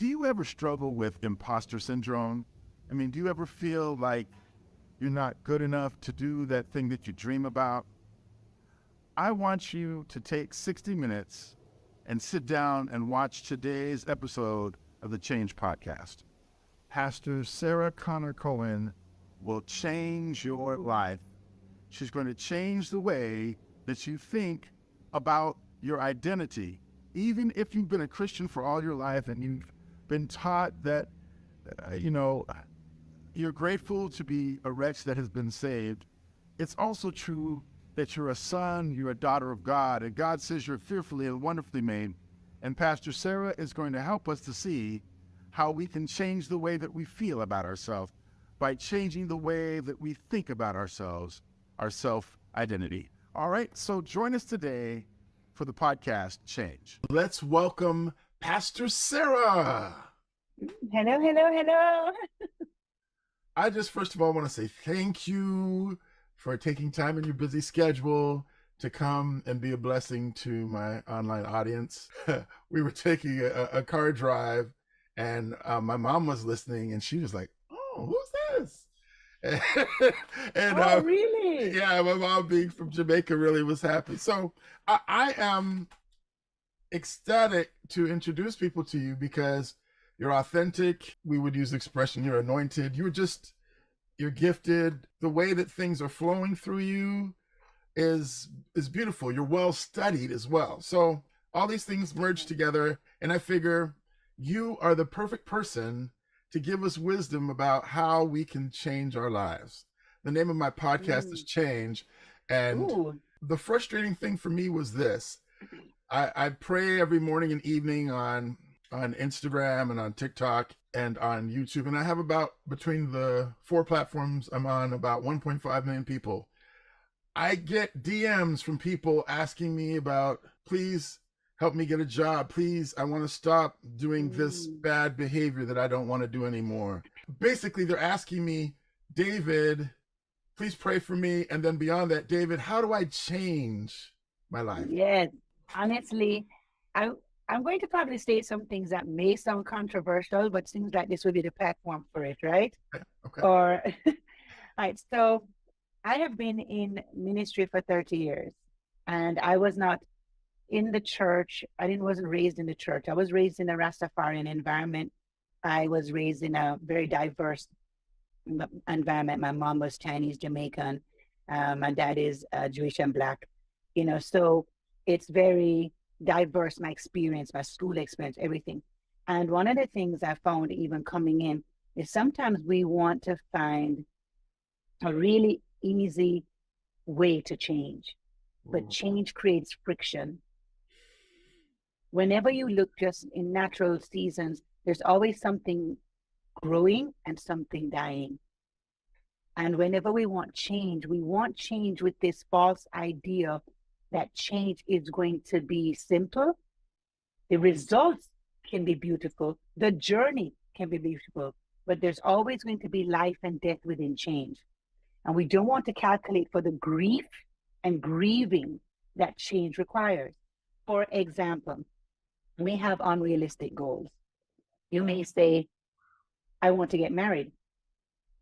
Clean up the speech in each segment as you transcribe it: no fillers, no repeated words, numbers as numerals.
Do you ever struggle with imposter syndrome? I mean, do you ever feel like you're not good enough to do that thing that you dream about? I want you to take 60 minutes and sit down and watch today's episode of the Change Podcast. Pastor Sara Cohen will change your life. She's going to change the way that you think about your identity. Even if you've been a Christian for all your life and you've been taught that, you're grateful to be a wretch that has been saved, it's also true that you're a son, you're a daughter of God, and God says you're fearfully and wonderfully made. And Pastor Sara is going to help us to see how we can change the way that we feel about ourselves by changing the way that we think about ourselves, our self-identity. All right, so join us today for the podcast Change. Let's welcome Pastor Sara. Hello. I just first of all want to say thank you for taking time in your busy schedule to come and be a blessing to my online audience. We were taking a car drive and my mom was listening and she was like, "Oh, who's this?" and really? Yeah, my mom being from Jamaica really was happy. So I am ecstatic to introduce people to you because you're authentic. We would use the expression, you're anointed. You're gifted. The way that things are flowing through you is beautiful. You're well studied as well. So all these things merge together, and I figure you are the perfect person to give us wisdom about how we can change our lives. The name of my podcast is Change, and the frustrating thing for me was this. I pray every morning and evening on Instagram and on TikTok and on YouTube. And I have about, between the 4 platforms I'm on, about 1.5 million people. I get DMs from people asking me about, please help me get a job. Please, I want to stop doing this bad behavior that I don't want to do anymore. Basically, they're asking me, David, please pray for me. And then beyond that, David, how do I change my life? Yes, honestly, I'm going to probably state some things that may sound controversial, but seems like this will be the platform for it, right? Okay. Or, right. So I have been in ministry for 30 years and I was not in the church. Wasn't raised in the church. I was raised in a Rastafarian environment. I was raised in a very diverse environment. My mom was Chinese Jamaican. My dad is Jewish and Black, so it's very diverse, my experience, my school experience, everything. And one of the things I found even coming in is sometimes we want to find a really easy way to change, but change creates friction. Whenever you look just in natural seasons, there's always something growing and something dying. And whenever we want change with this false idea that change is going to be simple. The results can be beautiful. The journey can be beautiful, but there's always going to be life and death within change. And we don't want to calculate for the grief and grieving that change requires. For example, we have unrealistic goals. You may say, I want to get married.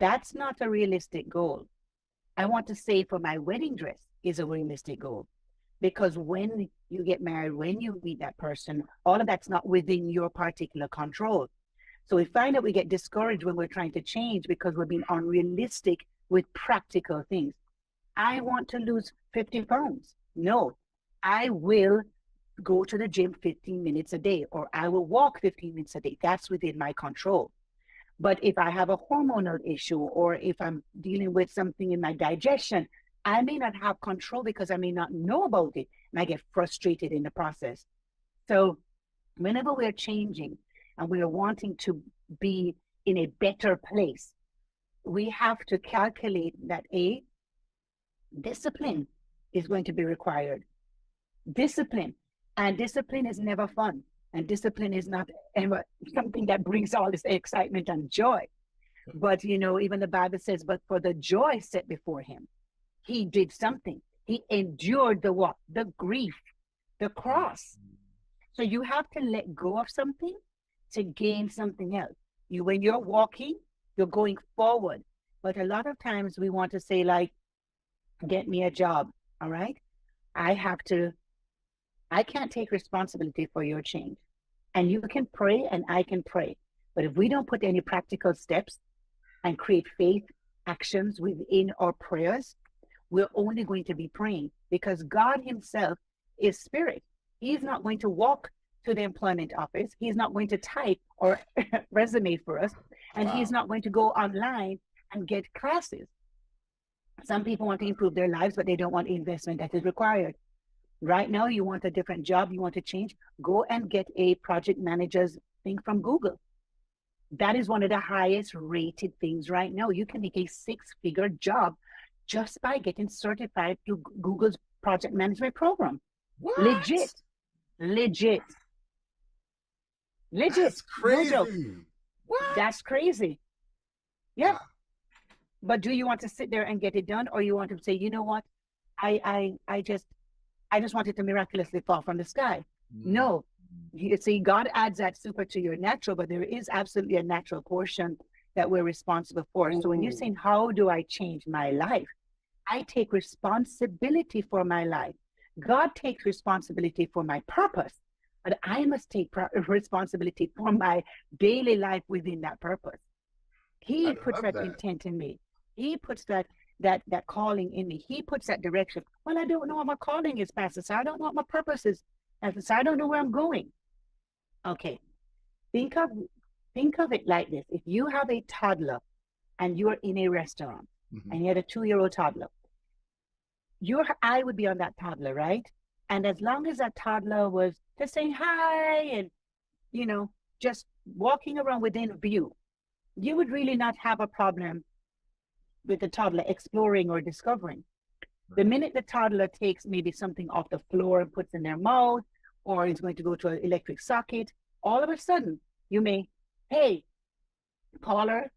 That's not a realistic goal. I want to save for my wedding dress is a realistic goal. Because when you get married, when you meet that person, all of that's not within your particular control. So we find that we get discouraged when we're trying to change because we're being unrealistic with practical things. I want to lose 50 pounds. No, I will go to the gym 15 minutes a day, or I will walk 15 minutes a day. That's within my control. But if I have a hormonal issue, or if I'm dealing with something in my digestion, I may not have control because I may not know about it, and I get frustrated in the process. So whenever we're changing and we're wanting to be in a better place, we have to calculate that discipline is going to be required. Discipline is never fun. And discipline is not ever something that brings all this excitement and joy. But, even the Bible says, but for the joy set before him, he did something. He endured the what? The grief, the cross. So you have to let go of something to gain something else. When you're walking, you're going forward. But a lot of times we want to say, like, get me a job. All right. I have to, I can't take responsibility for your change. And you can pray and I can pray. But if we don't put any practical steps and create faith actions within our prayers, we're only going to be praying, because God himself is spirit. He's not going to walk to the employment office. He's not going to type or resume for us. And he's not going to go online and get classes. Some people want to improve their lives, but they don't want the investment that is required. Right now, you want a different job, you want to change, go and get a project manager's thing from Google. That is one of the highest rated things right now. You can make a 6-figure job just by getting certified through Google's project management program. What? Legit. That's crazy. No joke. What? That's crazy. Yeah. Wow. But do you want to sit there and get it done, or you want to say, you know what, I just want it to miraculously fall from the sky? No. You see, God adds that super to your natural, but there is absolutely a natural portion that we're responsible for. So when you're saying, how do I change my life? I take responsibility for my life. God takes responsibility for my purpose, but I must take responsibility for my daily life within that purpose. He puts that intent in me. He puts that calling in me. He puts that direction. Well, I don't know what my calling is, Pastor Sara. I don't know what my purpose is, Pastor Sara. I don't know where I'm going. Okay. Think of it like this. If you have a toddler and you're in a restaurant and you had a 2-year-old toddler, your eye would be on that toddler, right? And as long as that toddler was just saying hi and, just walking around within view, you would really not have a problem with the toddler exploring or discovering. The minute the toddler takes maybe something off the floor and puts in their mouth, or is going to go to an electric socket, all of a sudden you may, hey, call her,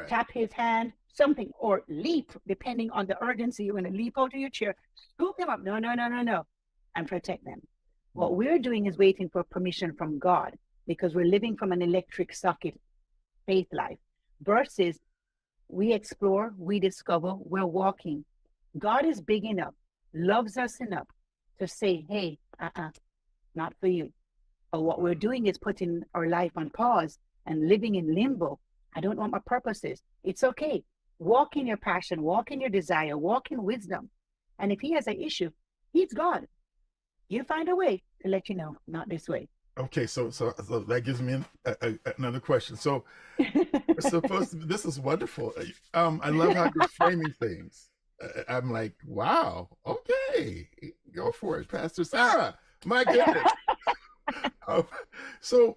tap his hand, something, or leap, depending on the urgency. You're going to leap out of your chair, scoop them up, no, and protect them. What we're doing is waiting for permission from God, because we're living from an electric socket faith life, versus we explore, we discover, we're walking. God is big enough, loves us enough to say, hey, not for you. But what we're doing is putting our life on pause and living in limbo. I don't know what my purpose is. It's okay. Walk in your passion, walk in your desire, walk in wisdom. And if he has an issue, he's God. He'll find a way to let you know, not this way. Okay, so that gives me another question. So we're supposed to, this is wonderful. I love how you're framing things. I'm like, wow, okay, go for it, Pastor Sara. My goodness. So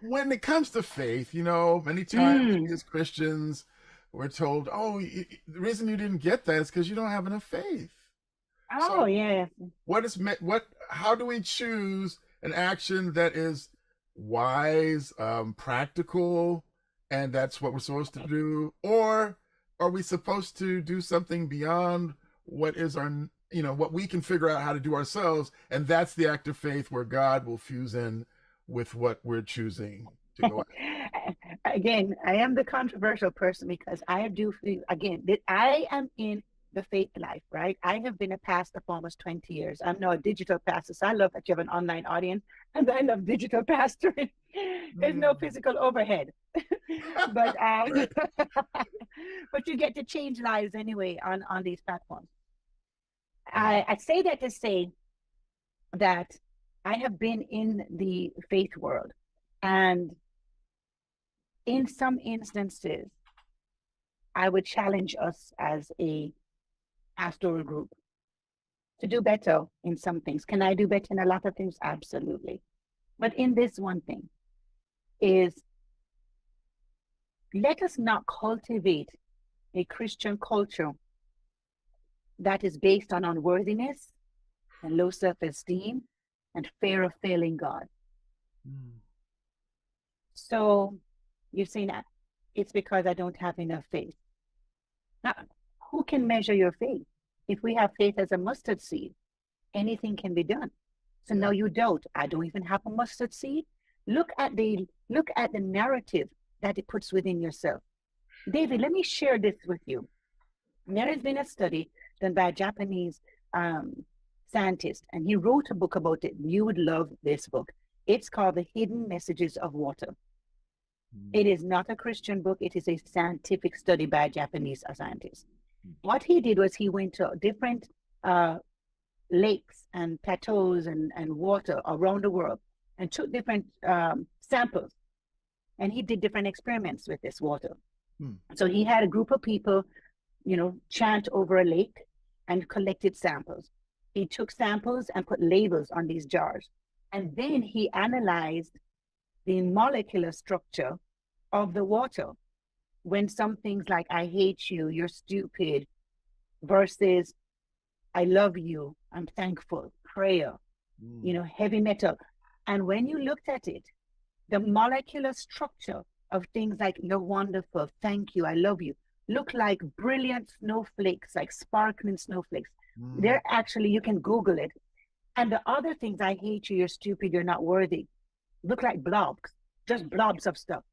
when it comes to faith, many times as Christians, we're told, oh, the reason you didn't get that is because you don't have enough faith. Oh, so yeah. How do we choose an action that is wise, practical, and that's what we're supposed to do? Or are we supposed to do something beyond what is our, what we can figure out how to do ourselves? And that's the act of faith where God will fuse in with what we're choosing to go at. Again, I am the controversial person, because I do feel, again, that I am in the faith life, right? I have been a pastor for almost 20 years. I'm now a digital pastor. So I love that you have an online audience, and I love digital pastoring. There's no physical overhead. but but you get to change lives anyway on these platforms. I say that to say that I have been in the faith world, and in some instances, I would challenge us as a pastoral group to do better in some things. Can I do better in a lot of things? Absolutely. But in this one thing is, let us not cultivate a Christian culture that is based on unworthiness and low self-esteem and fear of failing God. So you're saying that it's because I don't have enough faith. Now, who can measure your faith? If we have faith as a mustard seed, anything can be done. So now you doubt, I don't even have a mustard seed. Look at the Look at the narrative that it puts within yourself. David, let me share this with you. There has been a study done by a Japanese scientist, and he wrote a book about it. You would love this book. It's called The Hidden Messages of Water. It is not a Christian book. It is a scientific study by a Japanese scientist. What he did was he went to different lakes and plateaus and water around the world and took different samples, and he did different experiments with this water. So he had a group of people, chant over a lake and collected samples. He took samples and put labels on these jars. And then he analyzed the molecular structure of the water. When some things like, I hate you, you're stupid, versus I love you, I'm thankful, prayer, heavy metal. And when you looked at it, the molecular structure of things like you're wonderful, thank you, I love you, look like brilliant snowflakes, like sparkling snowflakes. They're actually, you can Google it. And the other things, I hate you, you're stupid, you're not worthy, look like blobs, just blobs of stuff.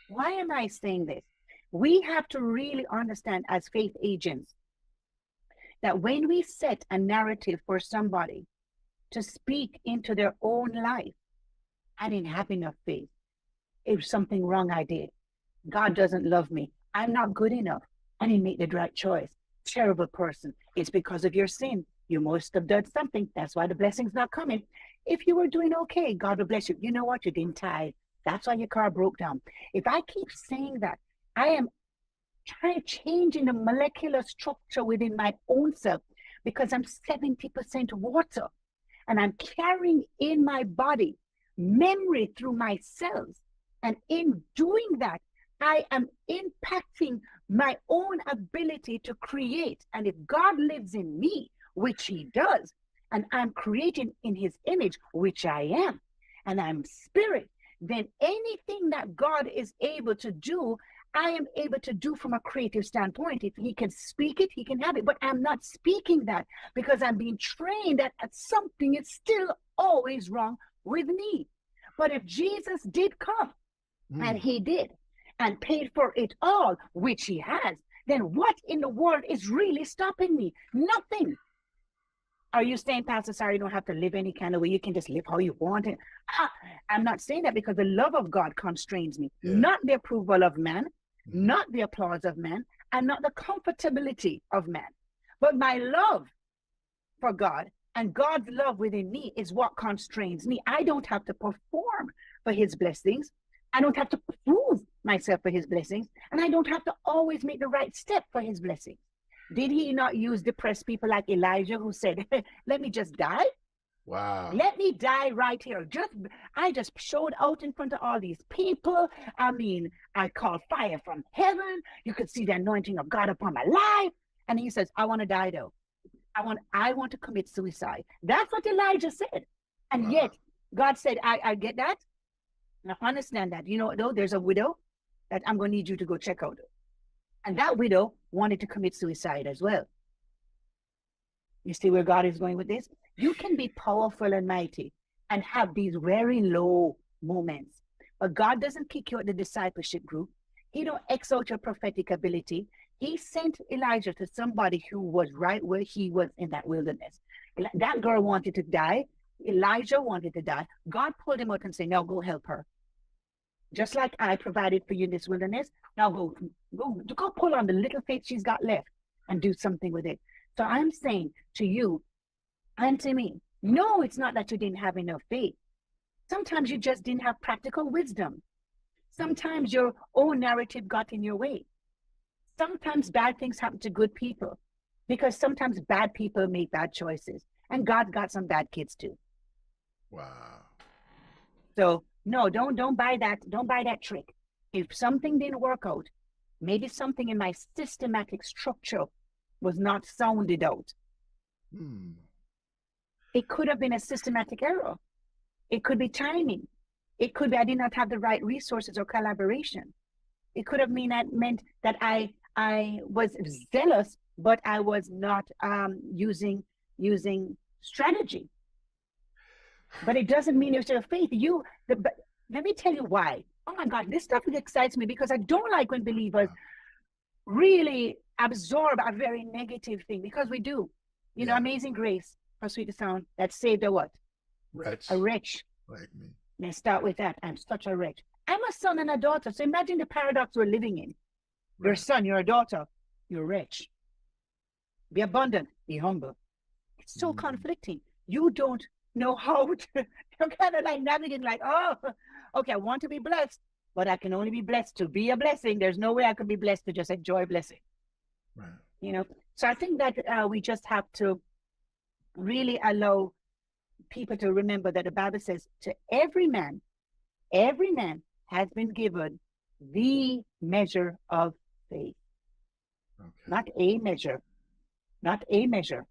Why am I saying this? We have to really understand as faith agents that when we set a narrative for somebody to speak into their own life, I didn't have enough faith. It was something wrong I did. God doesn't love me. I'm not good enough. I didn't make the right choice. Terrible person. It's because of your sin. You must have done something. That's why the blessing's not coming. If you were doing okay, God will bless you. You know what? You didn't tithe. That's why your car broke down. If I keep saying that, I am changing the molecular structure within my own self, because I'm 70% water, and I'm carrying in my body memory through my cells. And in doing that, I am impacting my own ability to create. And if God lives in me, which he does, and I'm creating in his image, which I am, and I'm spirit, then anything that God is able to do, I am able to do from a creative standpoint. If he can speak it, he can have it. But I'm not speaking that because I'm being trained that something is still always wrong with me. But if Jesus did come, and he did, and paid for it all, which he has, then what in the world is really stopping me? Nothing. Are you saying, Pastor Sara, you don't have to live any kind of way? You can just live how you want it? I'm not saying that, because the love of God constrains me, not the approval of man, not the applause of man, and not the comfortability of man. But my love for God and God's love within me is what constrains me. I don't have to perform for his blessings. I don't have to prove myself for his blessings. And I don't have to always make the right step for his blessings. Did he not use depressed people like Elijah, who said, let me just die? Wow. Let me die right here. I just showed out in front of all these people. I mean, I called fire from heaven. You could see the anointing of God upon my life. And he says, I want to die though. I want to commit suicide. That's what Elijah said. And yet God said, I get that. And I understand that. Though, there's a widow that I'm going to need you to go check out. And that widow wanted to commit suicide as well. You see where God is going with this? You can be powerful and mighty and have these very low moments. But God doesn't kick you out the discipleship group. He don't X out your prophetic ability. He sent Elijah to somebody who was right where he was in that wilderness. That girl wanted to die. Elijah wanted to die. God pulled him out and said, now go help her. Just like I provided for you in this wilderness, now go pull on the little faith she's got left and do something with it. So I'm saying to you and to me, no, it's not that you didn't have enough faith. Sometimes you just didn't have practical wisdom. Sometimes your own narrative got in your way. Sometimes bad things happen to good people, because sometimes bad people make bad choices, and God got some bad kids too. Wow. So no, don't buy that. Don't buy that trick. If something didn't work out, maybe something in my systematic structure was not sounded out. It could have been a systematic error. It could be timing. It could be I did not have the right resources or collaboration. It could have meant that I was zealous, but I was not using strategy. But it doesn't mean there's no faith. But let me tell you why. oh my God, this stuff really excites me, because I don't like when believers really absorb a very negative thing, because we do. You know, Yeah. Amazing Grace, how sweet the sound that saved a what? Wretch A wretch. like me. Let's start with that. I'm such a wretch. I'm a son and a daughter. So imagine the paradox we're living in. You're a Right. son, you're a daughter, you're rich. Be abundant, be humble. It's so conflicting. You don't know how to, you're kind of like navigating, like, oh, okay, I want to be blessed, but I can only be blessed to be a blessing. There's no way I could be blessed to just enjoy blessing. Right. You know, so I think that we just have to really allow people to remember that the Bible says to every man has been given the measure of faith. Okay. Not a measure, the measure.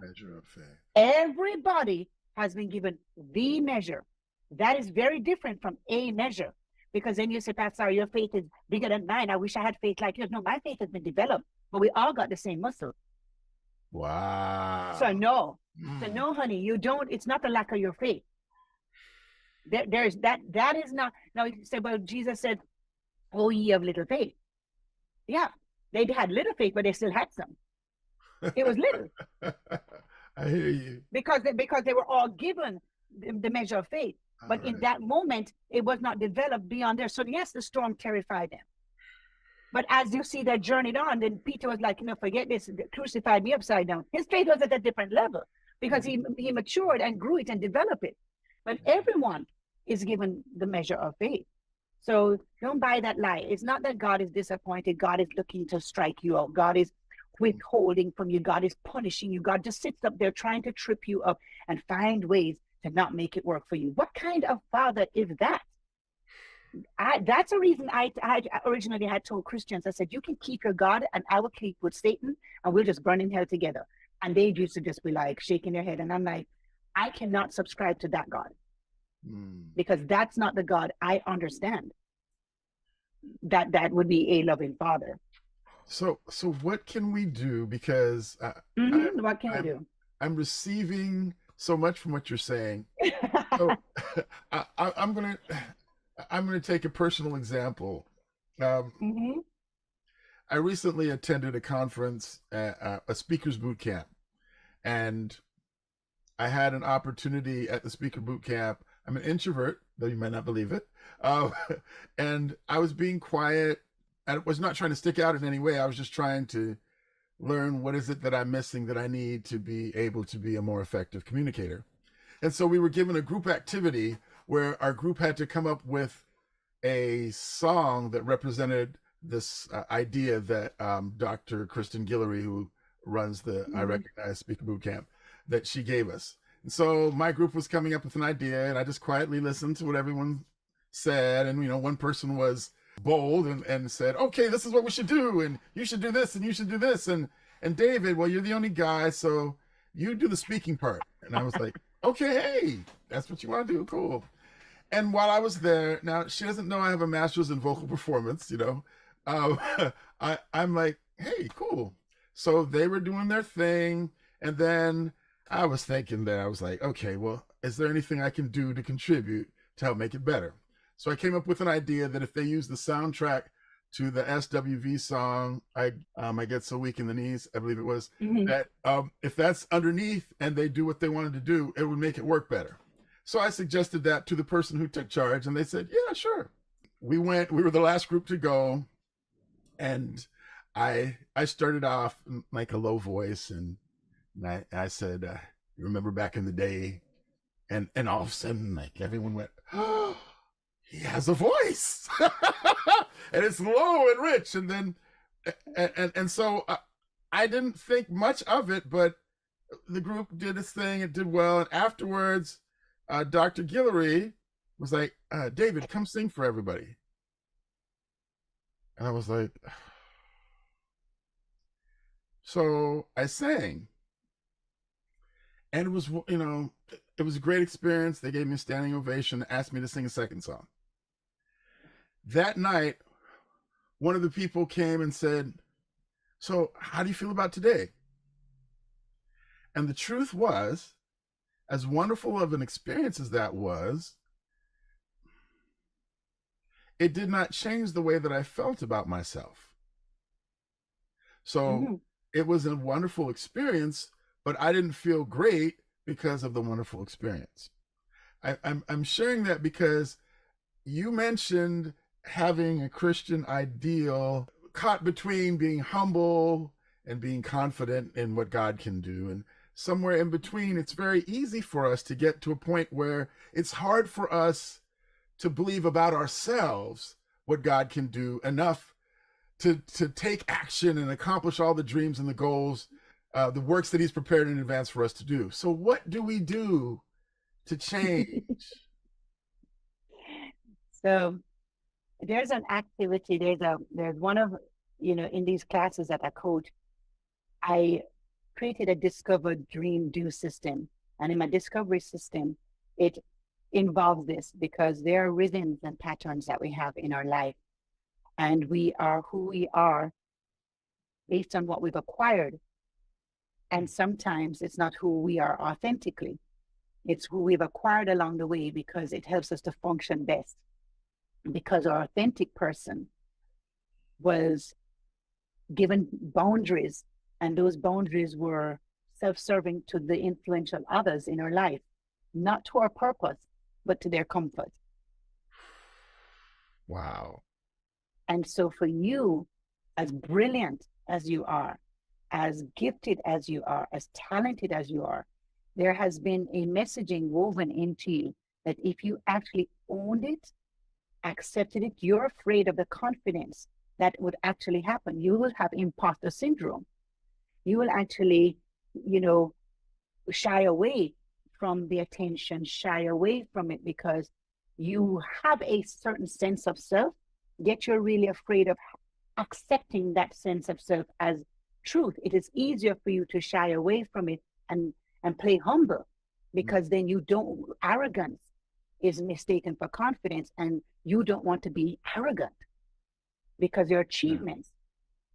Measure of faith. Everybody has been given the measure. That is very different from a measure. Because then you say, Pastor Sara, your faith is bigger than mine. I wish I had faith like yours. No, my faith has been developed, but we all got the same muscle. Wow. So no, honey, you don't. It's not the lack of your faith. There is that. That is not. Now you say, well, Jesus said, "Oh, ye of little faith." Yeah, they had little faith, but they still had some. It was little. I hear you. Because they were all given the measure of faith, but in that moment, it was not developed beyond there. So yes, the storm terrified them. But as you see that journeyed on, then Peter was like, forget this, crucified me upside down. His faith was at a different level because he matured and grew it and developed it. But everyone is given the measure of faith. So don't buy that lie. It's not that God is disappointed. God is looking to strike you out. God is withholding from you. God is punishing you. God just sits up there trying to trip you up and find ways to not make it work for you. What kind of father is that? That's a reason I originally had told Christians, I said, you can keep your God and I will keep with Satan and we'll just burn in hell together. And they used to just be like shaking their head. And I'm like, I cannot subscribe to that God because that's not the God I understand. That would be a loving father. So what can we do? Because what can we do? I'm receiving so much from what you're saying. So I'm gonna take a personal example. I recently attended a conference, a speakers boot camp, and I had an opportunity at the speaker boot camp. I'm an introvert, though you might not believe it, and I was being quiet. I was not trying to stick out in any way. I was just trying to learn what is it that I'm missing that I need to be able to be a more effective communicator. And so we were given a group activity where our group had to come up with a song that represented this idea that Dr. Kristen Guillory, who runs the I Recognize Speaker Boot Camp, that she gave us. And so my group was coming up with an idea, and I just quietly listened to what everyone said. And, one person was bold and said, okay, this is what we should do, and you should do this, and you should do this. And David, well, you're the only guy, so you do the speaking part. And I was like, okay, hey, that's what you want to do, cool. And while I was there, now she doesn't know I have a master's in vocal performance, I'm like, hey, cool. So they were doing their thing, and then I was thinking that I was like, okay, well, is there anything I can do to contribute to help make it better? So I came up with an idea that if they use the soundtrack to the SWV song, I Get So Weak in the Knees, I believe it was, that if that's underneath and they do what they wanted to do, it would make it work better. So I suggested that to the person who took charge, and they said, yeah, sure. We were the last group to go, and I started off in like a low voice, and I said, you remember back in the day? And all of a sudden, like, everyone went, oh, he has a voice. And it's low and rich. And then, and so I didn't think much of it, but the group did its thing. It did well. And afterwards, Dr. Guillory was like, David, come sing for everybody. And I was like, so I sang. And it was, it was a great experience. They gave me a standing ovation, asked me to sing a second song. That night, one of the people came and said, so how do you feel about today? And the truth was, as wonderful of an experience as that was, it did not change the way that I felt about myself. So Mm-hmm. it was a wonderful experience, but I didn't feel great because of the wonderful experience. I'm sharing that because you mentioned having a Christian ideal caught between being humble and being confident in what God can do. And somewhere in between, it's very easy for us to get to a point where it's hard for us to believe about ourselves what God can do enough to take action and accomplish all the dreams and the goals, the works that He's prepared in advance for us to do. So, what do we do to change? So there's an activity, there's one of, in these classes that I coach, I created a discover, dream, do system. And in my discovery system, it involves this because there are rhythms and patterns that we have in our life. And we are who we are based on what we've acquired. And sometimes it's not who we are authentically. It's who we've acquired along the way because it helps us to function best. Because our authentic person was given boundaries, and those boundaries were self-serving to the influential others in our life, not to our purpose, but to their comfort. Wow. And so for you, as brilliant as you are, as gifted as you are, as talented as you are, there has been a messaging woven into you that if you actually owned it, accepted it, you're afraid of the confidence that would actually happen. You will have imposter syndrome. You will actually, shy away from the attention, shy away from it because you have a certain sense of self, yet you're really afraid of accepting that sense of self as truth. It is easier for you to shy away from it and play humble because then you don't, arrogance is mistaken for confidence, and you don't want to be arrogant because your achievements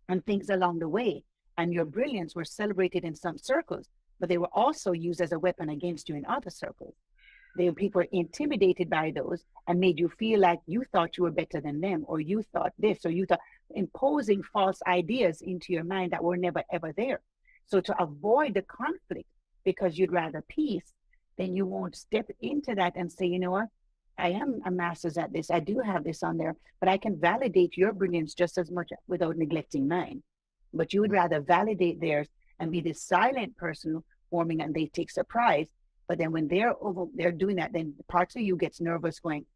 and things along the way and your brilliance were celebrated in some circles, but they were also used as a weapon against you in other circles. People were intimidated by those and made you feel like you thought you were better than them, or you thought this, or you thought, imposing false ideas into your mind that were never ever there. So to avoid the conflict, because you'd rather peace, then you won't step into that and say, you know what, I am a master's at this. I do have this on there, but I can validate your brilliance just as much without neglecting mine. But you would rather validate theirs and be the silent person forming, and they take surprise. But then when they're doing that, then parts of you gets nervous going,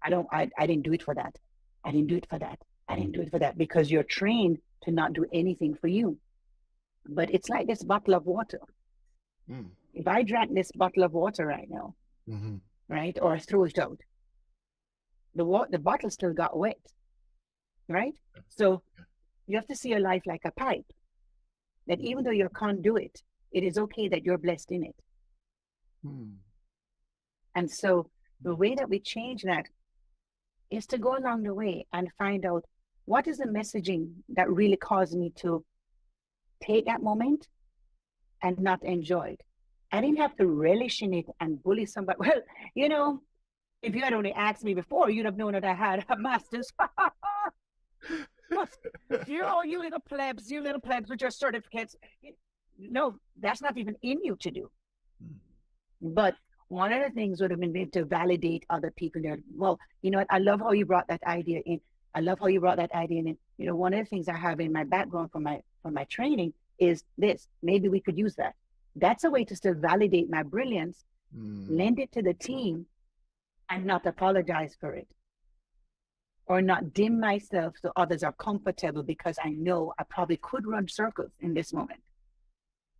I didn't do it for that. I didn't do it for that. I didn't do it for that, because you're trained to not do anything for you. But it's like this bottle of water. If I drank this bottle of water right now, right, or I threw it out, the bottle still got wet, right? So you have to see your life like a pipe, that even though you can't do it, it is okay that you're blessed in it. And so the way that we change that is to go along the way and find out what is the messaging that really caused me to take that moment and not enjoy it. I didn't have to relish in it and bully somebody. Well, if you had only asked me before, you'd have known that I had a master's. You little plebs with your certificates. No, that's not even in you to do. But one of the things would have been to validate other people there. Well, you know what? I love how you brought that idea in. One of the things I have in my background from my training is this. Maybe we could use that. That's a way to still validate my brilliance, lend it to the team, and not apologize for it, or not dim myself so others are comfortable, because I know I probably could run circles in this moment.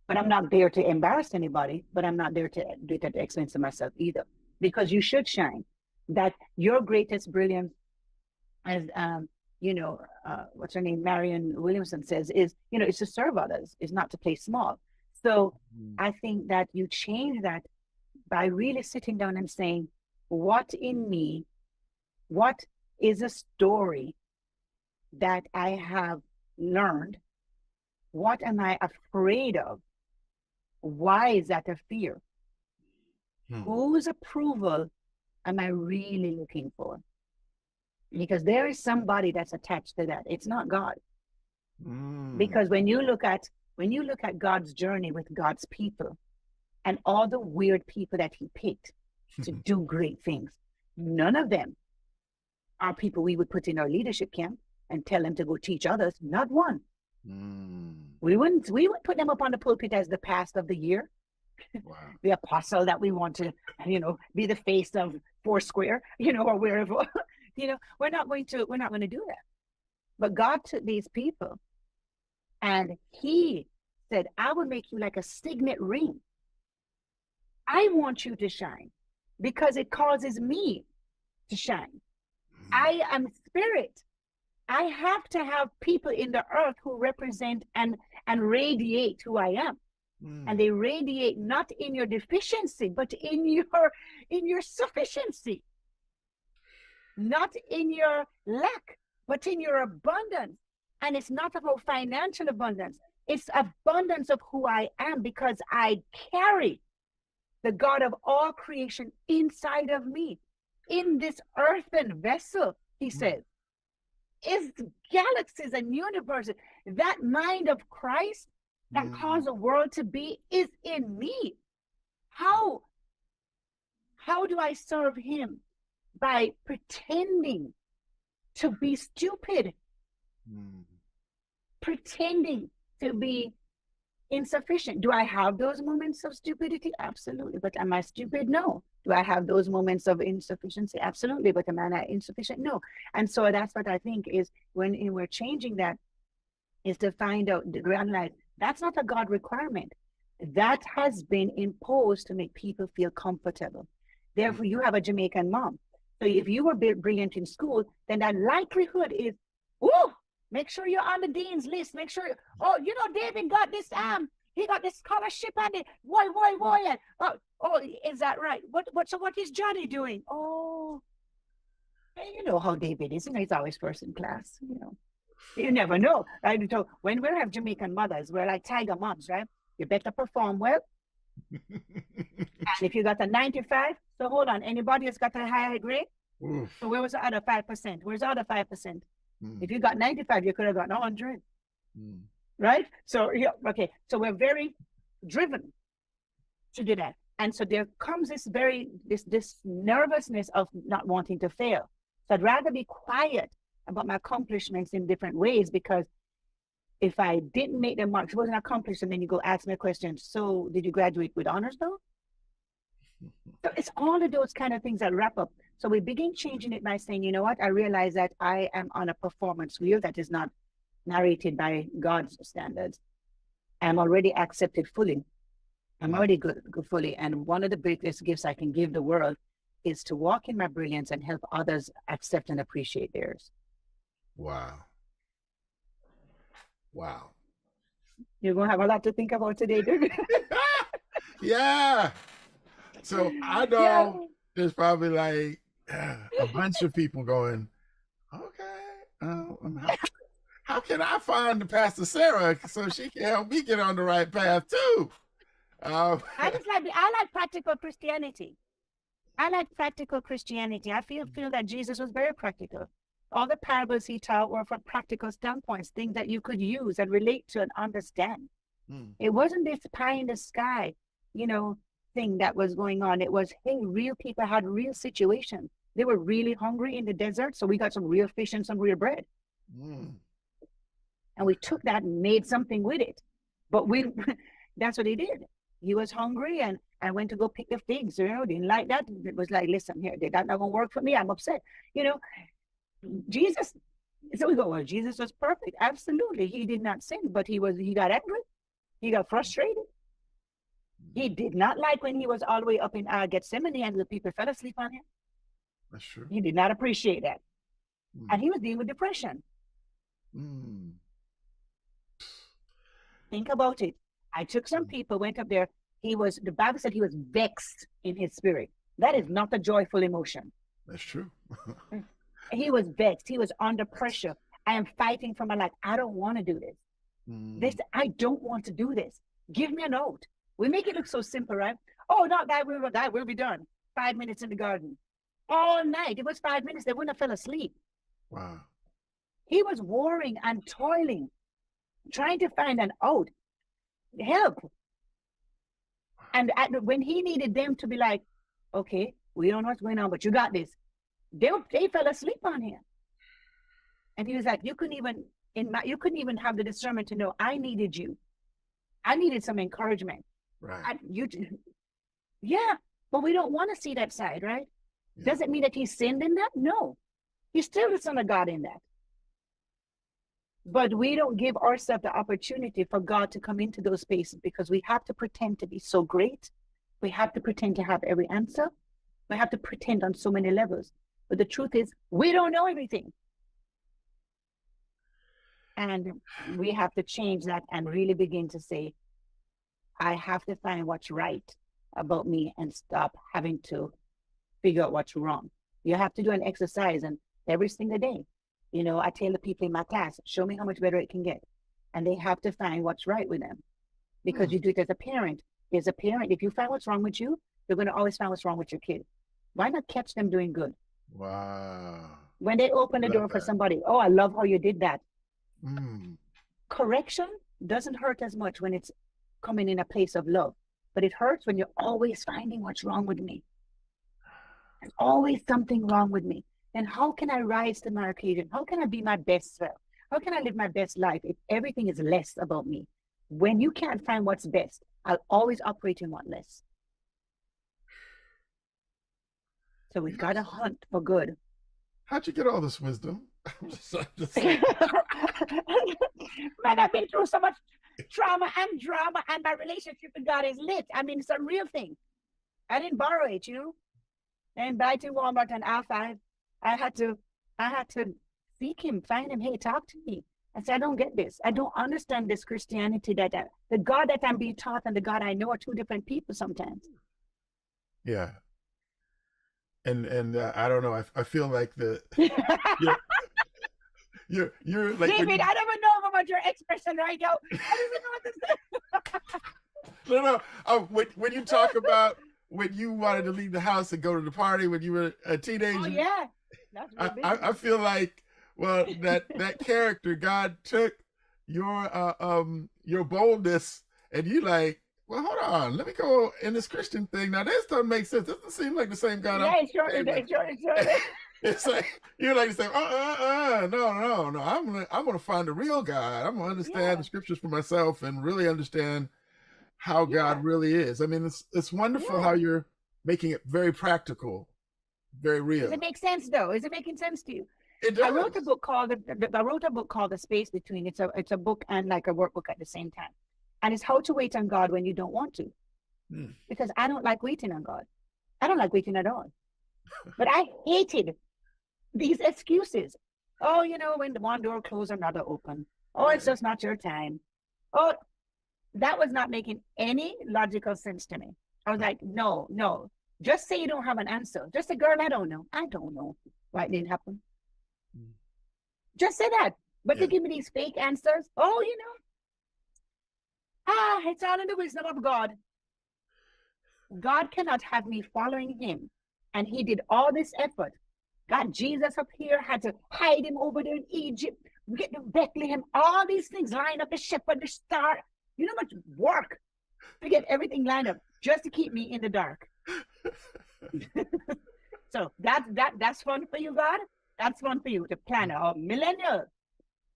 But I'm not there to embarrass anybody, but I'm not there to do it at the expense of myself either, because you should shine. That your greatest brilliance, as what's her name, Marianne Williamson says, is, it's to serve others, is not to play small. So I think that you change that by really sitting down and saying, what in me, what is a story that I have learned? What am I afraid of? Why is that a fear? Whose approval am I really looking for? because there is somebody that's attached to that. It's not God. Mm. Because when you look at God's journey with God's people and all the weird people that he picked to do great things, none of them are people we would put in our leadership camp and tell them to go teach others. Not one. We would put them up on the pulpit as the pastor of the year. Wow. The apostle that we want to, be the face of Foursquare, or wherever. We're not going to do that. But God took these people and he said, I will make you like a signet ring. I want you to shine because it causes me to shine. I am spirit. I have to have people in the earth who represent and radiate who I am. And they radiate not in your deficiency, but in your sufficiency. Not in your lack, but in your abundance. And it's not about financial abundance. It's abundance of who I am because I carry the God of all creation inside of me. In this earthen vessel, he says, is galaxies and universes. That mind of Christ that caused the world to be is in me. How do I serve him? By pretending to be stupid, pretending to be insufficient. Do I have those moments of stupidity? Absolutely. But am I stupid? No. Do I have those moments of insufficiency? Absolutely. But am I insufficient? No. And so that's what I think is when we're changing that, is to find out, the realize that's not a God requirement. That has been imposed to make people feel comfortable. Therefore, you have a Jamaican mom. So if you were brilliant in school, then that likelihood is, make sure you're on the dean's list. Make sure, David got this, he got this scholarship and it, boy. Is that right? What is Johnny doing? Oh, you know how David is, he's always first in class, You never know. Right? So when we have Jamaican mothers, we're like tiger moms, right? You better perform well. And if you got a 95, so hold on, anybody has got a higher grade? Oof. So where was the other 5%? Where's the other 5%? If you got 95, you could have gotten 100. Right? So, okay. So we're very driven to do that. And so there comes this nervousness of not wanting to fail. So I'd rather be quiet about my accomplishments in different ways, because if I didn't make the marks, it wasn't accomplished, and then you go ask me a question, so did you graduate with honors though? So it's all of those kind of things that wrap up. So we begin changing it by saying, you know what, I realize that I am on a performance wheel that is not narrated by God's standards. I'm already accepted fully. I'm already good fully. And one of the biggest gifts I can give the world is to walk in my brilliance and help others accept and appreciate theirs. Wow. You're going to have a lot to think about today, dude. Yeah. So I know there's probably like a bunch of people going, okay, how can I find the Pastor Sara so she can help me get on the right path too? I like practical Christianity. I feel that Jesus was very practical. All the parables he taught were from practical standpoints, things that you could use and relate to and understand. It wasn't this pie in the sky, thing that was going on. It was, hey, real people had real situations. They were really hungry in the desert, so we got some real fish and some real bread. And we took that and made something with it. But that's what he did. He was hungry and I went to go pick the figs, didn't like that. It was like, listen, here, that's not gonna work for me. I'm upset. Jesus, so we go, well, Jesus was perfect. Absolutely. He did not sin, but he got angry. He got frustrated. He did not like when he was all the way up in Gethsemane and the people fell asleep on him. That's true. He did not appreciate that. And he was dealing with depression. Think about it. I took some people, went up there. The Bible said he was vexed in his spirit. That is not a joyful emotion. That's true. He was vexed. He was under pressure. I am fighting for my life. I don't want to do this. I don't want to do this. Give me a note. We make it look so simple, right? Oh, not that we'll be done. 5 minutes in the garden. All night. It was 5 minutes. They wouldn't have fell asleep. Wow. He was warring and toiling, trying to find an out, help. And when he needed them to be like, okay, we don't know what's going on, but you got this. They fell asleep on him. And he was like, you couldn't even have the discernment to know I needed you. I needed some encouragement. Right. Yeah, but we don't want to see that side, right? Yeah. Does it mean that he sinned in that? No. He's still the Son of God in that. But we don't give ourselves the opportunity for God to come into those spaces because we have to pretend to be so great. We have to pretend to have every answer. We have to pretend on so many levels. But the truth is, we don't know everything. And we have to change that and really begin to say, I have to find what's right about me and stop having to figure out what's wrong. You have to do an exercise, and every single day, you know, I tell the people in my class, show me how much better it can get. And they have to find what's right with them. Because you do it as a parent. As a parent, if you find what's wrong with you, you're going to always find what's wrong with your kid. Why not catch them doing good? Wow. When they open the door for somebody, oh, I love how you did that. Correction doesn't hurt as much when it's coming in a place of love, but it hurts when you're always finding what's wrong with me. There's always something wrong with me. And how can I rise to my occasion? How can I be my best self? How can I live my best life if everything is less about me? When you can't find what's best, I'll always operate in what less. So we've got to hunt for good. How'd you get all this wisdom? Man, I've been through so much trauma and drama, and my relationship with God is lit. I mean, it's a real thing. I didn't borrow it, you know. And buy to Walmart and R5. I had to seek him, find him. Hey, talk to me. I said, I don't get this. I don't understand this Christianity the God that I'm being taught and the God I know are two different people sometimes. Yeah. And I don't know. I feel like you're like David, I don't even know about your expression right now. I don't even know what No. to say. When you talk about when you wanted to leave the house and go to the party when you were a teenager. Oh yeah. I feel like, well, that character, God took your boldness and you like, well, hold on, let me go in this Christian thing. Now this doesn't make sense. This doesn't seem like the same God. Yeah, sure. It's like you're like to say, no. I'm gonna find the real God. I'm gonna understand the scriptures for myself and really understand how God really is. I mean, it's wonderful how you're making it very practical, very real. Does it make sense though? Is it making sense to you? It does. I wrote a book called The Space Between. It's a book and like a workbook at the same time. And it's how to wait on God when you don't want to. Because I don't like waiting on God. I don't like waiting at all. But I hated these excuses. Oh, you know, when the one door closed, another open. Oh, it's just not your time. Oh, that was not making any logical sense to me. I was like, no. Just say you don't have an answer. Just say, girl, I don't know. I don't know why it didn't happen. Just say that. But they give me these fake answers. Oh, you know. It's all in the wisdom of God. God cannot have me following him. And he did all this effort. Got Jesus up here, had to hide him over there in Egypt, get to Bethlehem, all these things lined up, the shepherd, the star. You know how much work to get everything lined up just to keep me in the dark. So that's fun for you, God. That's fun for you to plan a millennial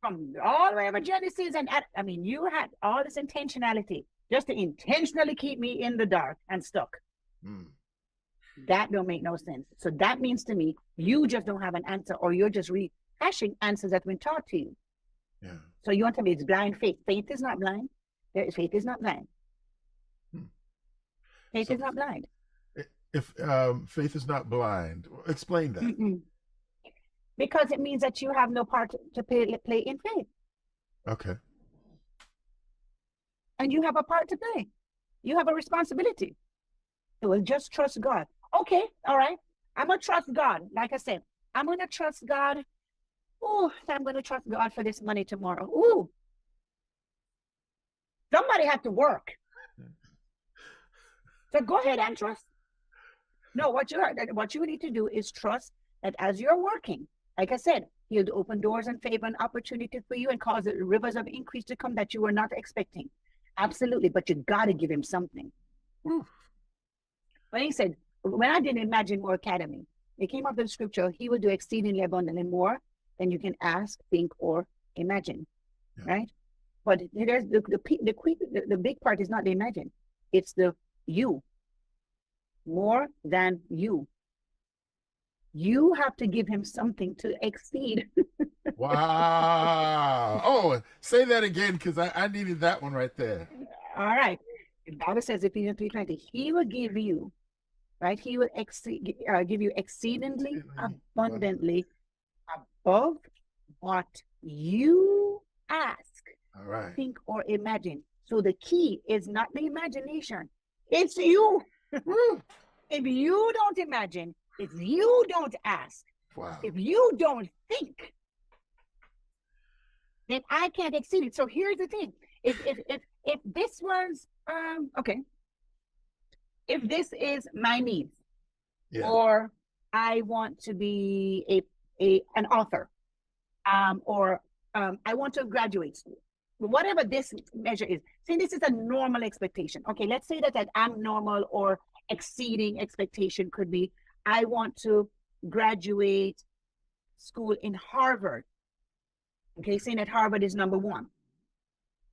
from all the way over Genesis. And you had all this intentionality just to intentionally keep me in the dark and stuck. That don't make no sense. So that means to me, you just don't have an answer, or you're just rehashing answers that have been taught to you. Yeah. So you want to be it's blind faith. Faith is not blind. Faith is not blind. Faith is not blind. If faith is not blind, explain that. Because it means that you have no part to play in faith. Okay. And you have a part to play. You have a responsibility. So we'll just trust God. Okay, all right. I'm going to trust God. Like I said, I'm going to trust God. Oh, I'm going to trust God for this money tomorrow. Ooh. Somebody have to work. So go ahead and trust. No, what you need to do is trust that as you're working, like I said, he'll open doors and favor and opportunity for you and cause the rivers of increase to come that you were not expecting. Absolutely. But you got to give him something. Woo. When he said, when I did Imagine More Academy, it came up in scripture, he will do exceedingly abundantly more than you can ask, think, or imagine. Yeah. Right? But there's the big part is not the imagine. It's the you. More than you. You have to give him something to exceed. Wow. Oh, say that again, because I needed that one right there. All right. The Bible says, Ephesians 3:20, he will give you, right? He will give you exceedingly abundantly above what you ask, All right. think, or imagine. So the key is not the imagination. It's you. Woo. If you don't imagine, if you don't ask, Wow. if you don't think, then I can't exceed it. So here's the thing. If this was okay, if this is my needs, Yeah. or I want to be an author, or I want to graduate school, whatever this measure is. See, this is a normal expectation. Okay, let's say that I'm normal or exceeding expectation could be I want to graduate school in Harvard. Okay, saying that Harvard is number one.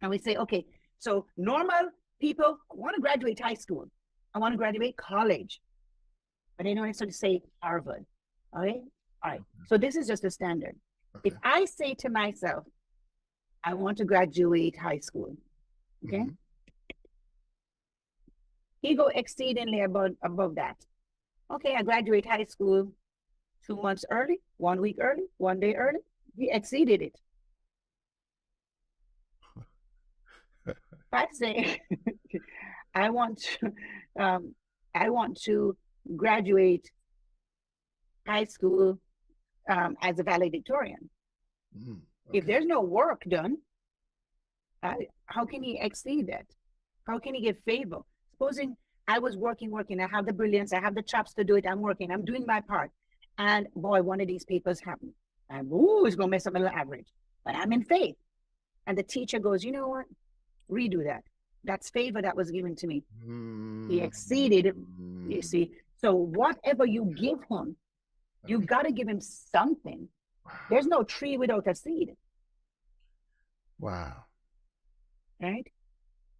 And we say, okay, so normal people want to graduate high school. I want to graduate college. But they don't necessarily say Harvard. Okay? All right. So this is just a standard. Okay. If I say to myself, I want to graduate high school, okay? Mm-hmm. He go exceedingly above that. Okay, I graduate high school 2 months early, 1 week early, 1 day early. He exceeded it. I say, I want to graduate high school as a valedictorian. Mm-hmm. Okay. If there's no work done, how can he exceed that? How can he get favor? Supposing I was working, I have the brilliance, I have the chops to do it, I'm working, I'm doing my part. And boy, one of these papers happened. And it's going to mess up my little average. But I'm in faith. And the teacher goes, you know what? Redo that. That's favor that was given to me. Mm-hmm. He exceeded, you see. So whatever you give him, you've got to give him something. There's no tree without a seed. Wow. Right?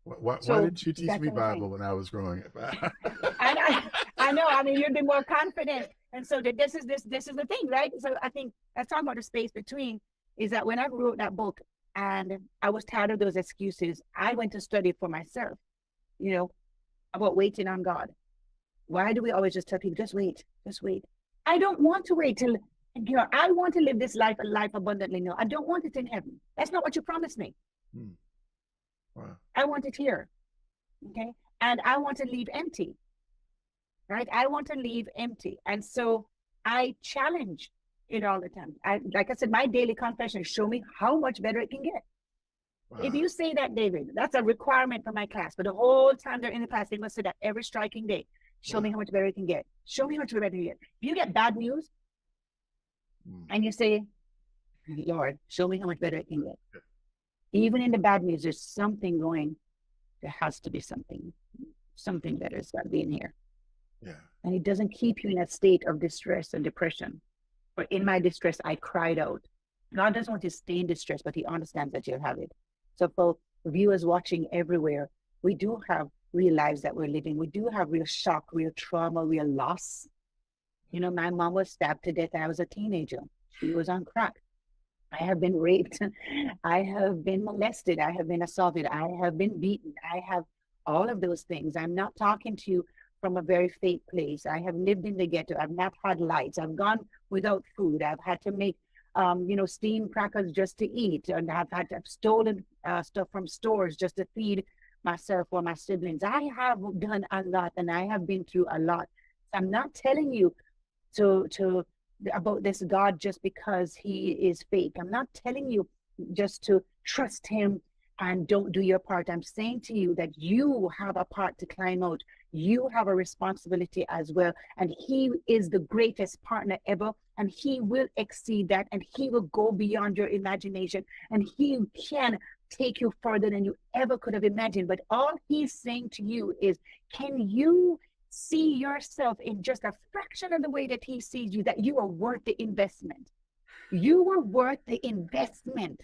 Why So didn't you teach that's me what I'm saying. Bible when I was growing up? I know. I mean, you'd be more confident. And so this is the thing, right? So I think let's talk about the space between is that when I wrote that book and I was tired of those excuses, I went to study for myself, you know, about waiting on God. Why do we always just tell people, just wait, just wait? I don't want to wait till, you know, I want to live this life and life abundantly. No, I don't want it in heaven. That's not what you promised me. Wow. I want it here. Okay. And I want to leave empty. Right? I want to leave empty. And so I challenge it all the time. Like I said, my daily confession, show me how much better it can get. Wow. If you say that, David, that's a requirement for my class. But the whole time they're in the class, they must say that every striking day. Show me how much better it can get. Show me how much better it can get. If you get bad news and you say, Lord, show me how much better it can get. Even in the bad news, there's something going. There has to be something better has got to be in here. Yeah. And it doesn't keep you in a state of distress and depression. But in my distress, I cried out. God doesn't want you to stay in distress, but he understands that you have it. So for viewers watching everywhere, we do have real lives that we're living. We do have real shock, real trauma, real loss. You know, my mom was stabbed to death when I was a teenager. She was on crack. I have been raped. I have been molested. I have been assaulted. I have been beaten. I have all of those things. I'm not talking to you from a very fake place. I have lived in the ghetto. I've not had lights. I've gone without food. I've had to make, steam crackers just to eat. And I've stolen stuff from stores just to feed myself or my siblings. I have done a lot and I have been through a lot. So I'm not telling you about this God just because he is fake. I'm not telling you just to trust him and don't do your part. I'm saying to you that you have a part to climb out. You have a responsibility as well. And he is the greatest partner ever and he will exceed that, and he will go beyond your imagination, and he can take you further than you ever could have imagined. But all he's saying to you is, can you see yourself in just a fraction of the way that he sees you, that you are worth the investment? You are worth the investment.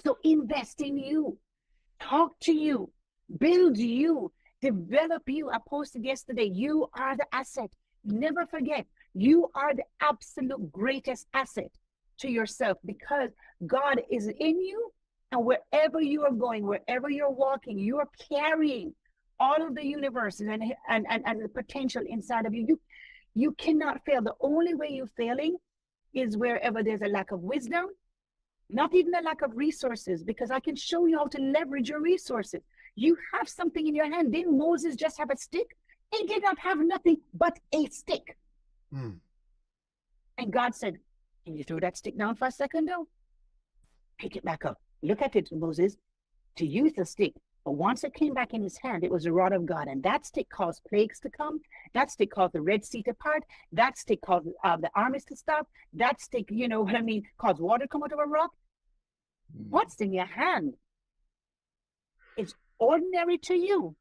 So invest in you, talk to you, build you, develop you. I posted yesterday, you are the asset. Never forget, you are the absolute greatest asset to yourself, because God is in you, and wherever you are going, wherever you're walking, you are carrying all of the universe and the potential inside of you. You cannot fail. The only way you're failing is wherever there's a lack of wisdom, not even a lack of resources, because I can show you how to leverage your resources. You have something in your hand. Didn't Moses just have a stick? He did not have nothing but a stick. Mm. And God said, can you throw that stick down for a second though? Pick it back up. Look at it, Moses. To use the stick. But once it came back in his hand, it was the rod of God. And that stick caused plagues to come. That stick caused the Red Sea to part. That stick caused the armies to stop. That stick, you know what I mean, caused water to come out of a rock. What's in your hand? It's ordinary to you,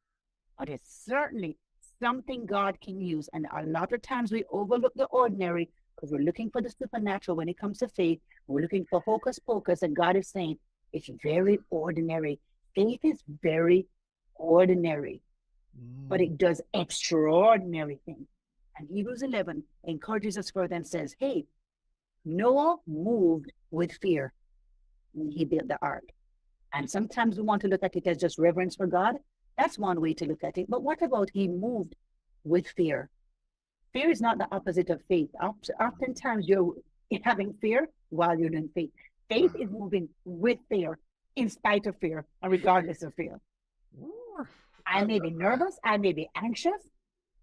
but it's certainly something God can use. And a lot of times we overlook the ordinary because we're looking for the supernatural when it comes to faith. We're looking for hocus pocus, and God is saying it's very ordinary. Faith is very ordinary, but it does extraordinary things. And Hebrews 11 encourages us further and says, hey, Noah moved with fear when he built the ark. And sometimes we want to look at it as just reverence for God. That's one way to look at it. But what about he moved with fear? Fear is not the opposite of faith. Oftentimes you're having fear while you're in faith. Faith is moving with fear, in spite of fear, and regardless of fear. I may be nervous, I may be anxious,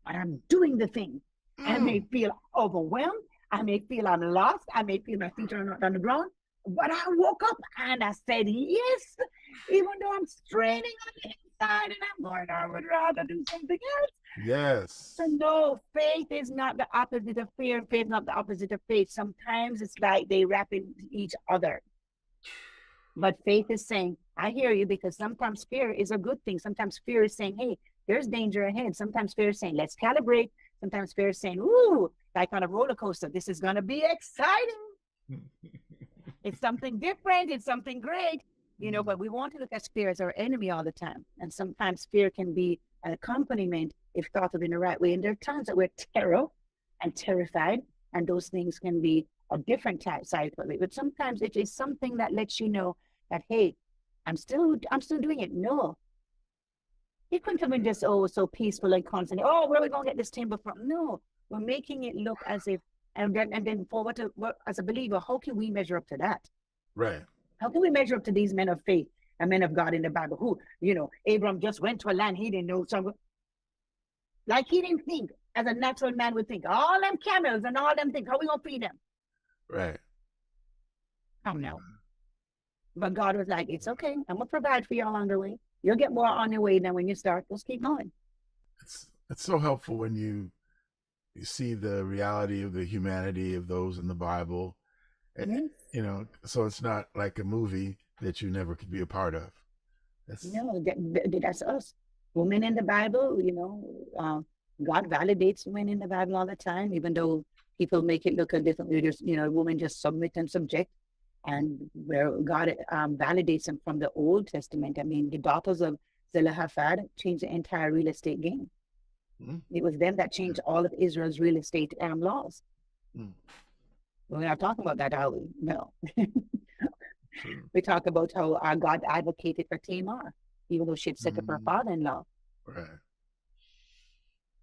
but I'm doing the thing. I may feel overwhelmed, I may feel I'm lost, I may feel my feet are not on the ground, but I woke up and I said yes, even though I'm straining on the inside and I'm going, I would rather do something else. Yes. So no, faith is not the opposite of fear, and faith is not the opposite of faith. Sometimes it's like they wrap into each other. But faith is saying, I hear you, because sometimes fear is a good thing. Sometimes fear is saying, hey, there's danger ahead. Sometimes fear is saying, let's calibrate. Sometimes fear is saying, ooh, like on a roller coaster, this is going to be exciting. It's something different. It's something great. You know, but we want to look at fear as our enemy all the time. And sometimes fear can be an accompaniment if thought of in the right way. And there are times that we're terror and terrified, and those things can be a different type side of it. But sometimes it is something that lets you know that, hey, I'm still doing it. No, it couldn't have been just so peaceful and constant. Oh, where are we going to get this timber from? No, we're making it look as if, and then for what as a believer, how can we measure up to that? Right. How can we measure up to these men of faith and men of God in the Bible who, you know, Abram just went to a land he didn't know something. Like he didn't think, as a natural man would think, all them camels and all them things, how we gonna feed them? Right. Oh no. But God was like, it's okay. I'm gonna provide for you along the way. You'll get more on your way than when you start. Just keep going. It's so helpful when you see the reality of the humanity of those in the Bible. Yes. You know, so it's not like a movie that you never could be a part of. No, that's us. Women in the Bible, you know, God validates women in the Bible all the time, even though people make it look a different way. Just, you know, women just submit and subject. And where God validates them from the Old Testament. I mean, the daughters of Zelophehad changed the entire real estate game. It was them that changed all of Israel's real estate laws. We're not talking about that, are we? No. We talk about how God advocated for Tamar, even though she had set up her father-in-law. Right.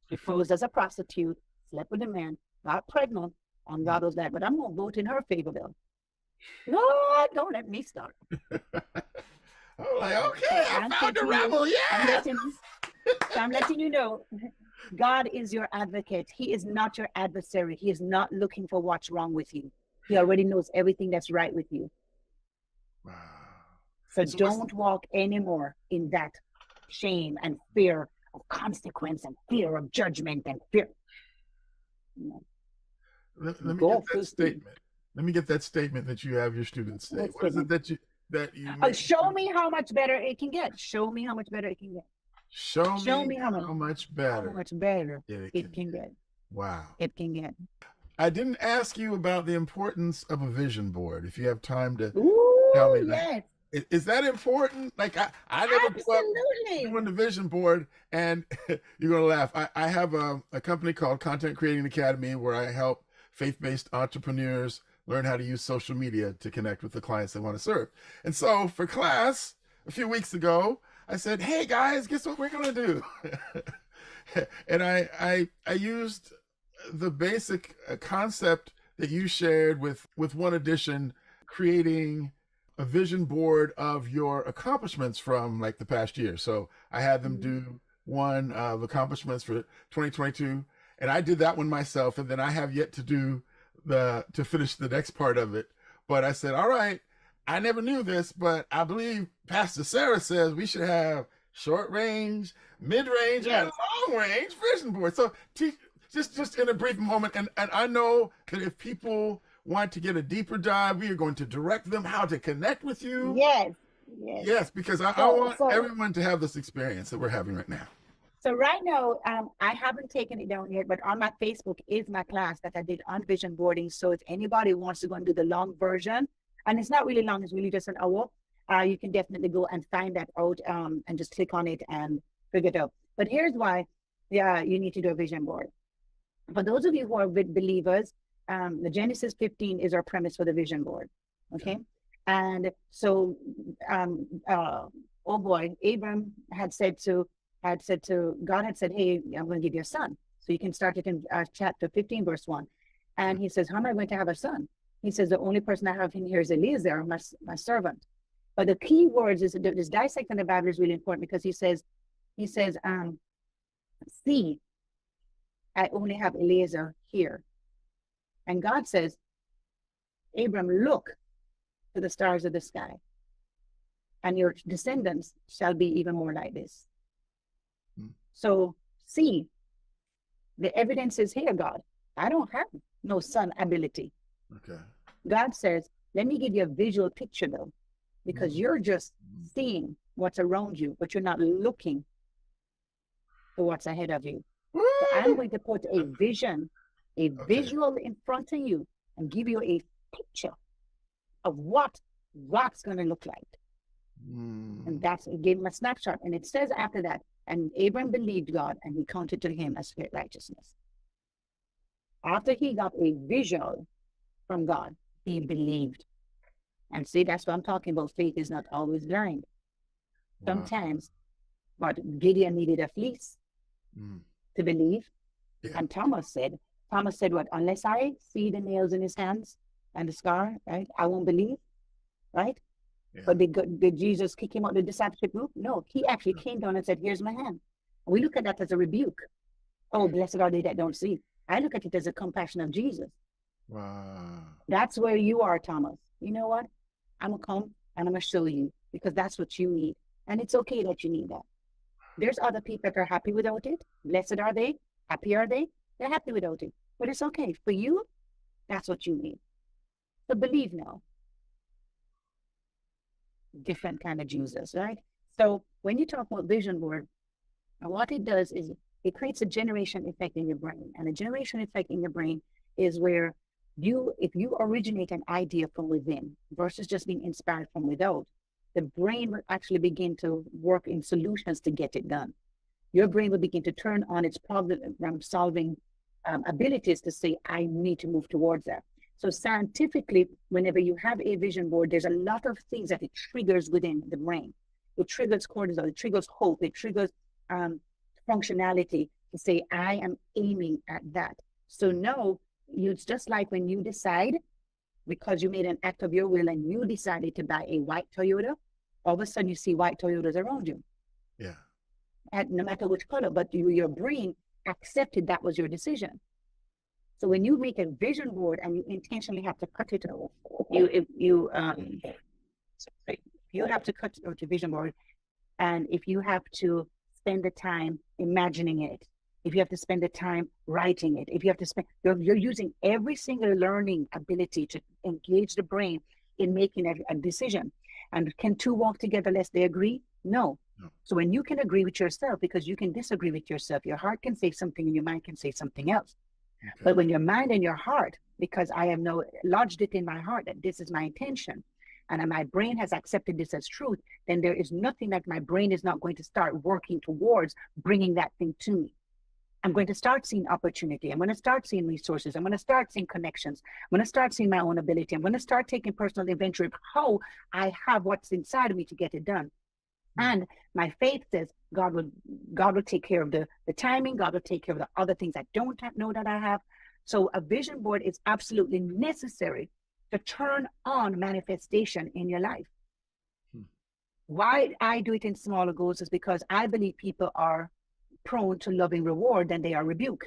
She posed as a prostitute, slept with a man, got pregnant, and God was like, but I'm going to vote in her favor, Bill. No, don't let me start. I'm like, okay, I found a rebel, yeah. I'm letting you know, God is your advocate. He is not your adversary. He is not looking for what's wrong with you. He already knows everything that's right with you. Wow. So don't walk anymore in that shame and fear of consequence and fear of judgment and fear. No. Let me get Go that 50. statement. Let me get that statement that you have your students say. What What is it statement? that you Oh, make? show me how much better it can get. Show me how much better it can get. Show Show me me how much how better much better it it can can get. get. Wow. It can get. I didn't ask you about the importance of a vision board. If you have time to tell Ooh, me that. yes, Is that important? Like I never grew up absolutely. doing the vision board, and you're gonna laugh. I have a company called Content Creating Academy where I help faith-based entrepreneurs learn how to use social media to connect with the clients they want to serve. And so for class a few weeks ago, I said, "Hey guys, guess what we're gonna do?" And I used the basic concept that you shared with one addition, creating a vision board of your accomplishments from like the past year. So I had them Mhm. do one of accomplishments for 2022, and I did that one myself, and then I have yet to do the to finish the next part of it. But I said, all right, I never knew this, but I believe Pastor Sara says we should have short range, mid range, and Yes, long range vision board. So just in a brief moment, and I know that if people want to get a deeper dive, we are going to direct them how to connect with you. yes, yes. Yes, because I So, want so, everyone to have this experience that we're having right now. so right now, I haven't taken it down yet, but on my Facebook is my class that I did on vision boarding. So if anybody wants to go and do the long version, and it's not really long, it's really just an hour, you can definitely go and find that out, and just click on it and figure it out. But here's why, yeah, you need to do a vision board. For those of you who are believers, the Genesis 15 is our premise for the vision board. Okay. And so, oh boy, Abram God had said, hey, I'm going to give you a son. So you can start it in chapter 15, verse 1. And he says, how am I going to have a son? He says, the only person I have in here is Eliezer, my servant. But the key words is this dissecting the Bible is really important because he says, see, I only have Eliezer here. And God says, Abram, look to the stars of the sky, and your descendants shall be even more like this. So, see, the evidence is here, God. I don't have no son ability. Okay. God says, let me give you a visual picture, though, because you're just seeing what's around you, but you're not looking to what's ahead of you. So I'm going to put a vision, a visual in front of you and give you a picture of what rock's going to look like. And that's, it gave him a snapshot. And it says after that, and Abram believed God and he counted to him as righteousness. After he got a visual from God, he believed. And see, that's what I'm talking about. Faith is not always blind. Sometimes, but Gideon needed a fleece to believe. Yeah. And Thomas said what? Unless I see the nails in his hands and the scar, right? I won't believe, right? Yeah. But did Jesus kick him out of the discipleship group? No, he actually came down and said, here's my hand. We look at that as a rebuke. Oh, blessed are they that don't see. I look at it as a compassion of Jesus. Wow. That's where you are, Thomas. You know what? I'm going to come and I'm going to show you because that's what you need. And it's okay that you need that. There's other people that are happy without it. Blessed are they? Happy are they? They're happy without it. But it's okay. For you, that's what you need. So believe now. Different kind of Jesus, right? So when you talk about vision board, what it does is it creates a generation effect in your brain. And a generation effect in your brain is where if you originate an idea from within versus just being inspired from without, the brain will actually begin to work in solutions to get it done. Your brain will begin to turn on its problem solving abilities to say, I need to move towards that. So scientifically, whenever you have a vision board, there's a lot of things that it triggers within the brain. It triggers cortisol, it triggers hope, it triggers functionality to say, I am aiming at that. So no, it's just like when you decide, because you made an act of your will and you decided to buy a white Toyota, all of a sudden you see white Toyotas around you. Yeah. And no matter which color, but your brain accepted that was your decision. So when you make a vision board and you intentionally have to cut it out, you have to cut out your vision board, and if you have to spend the time imagining it, if you have to spend the time writing it, if you have to spend, you're using every single learning ability to engage the brain in making a decision. And can two walk together lest they agree? No. No. So when you can agree with yourself, because you can disagree with yourself, your heart can say something and your mind can say something else. Okay. But when your mind and your heart, because I have now lodged it in my heart that this is my intention, and my brain has accepted this as truth, then there is nothing that my brain is not going to start working towards bringing that thing to me. I'm going to start seeing opportunity. I'm going to start seeing resources. I'm going to start seeing connections. I'm going to start seeing my own ability. I'm going to start taking personal inventory of how I have what's inside of me to get it done. And my faith says God will take care of the timing. God will take care of the other things I don't know that I have. So a vision board is absolutely necessary to turn on manifestation in your life. Why I do it in smaller goals is because I believe people are prone to loving reward than they are rebuke.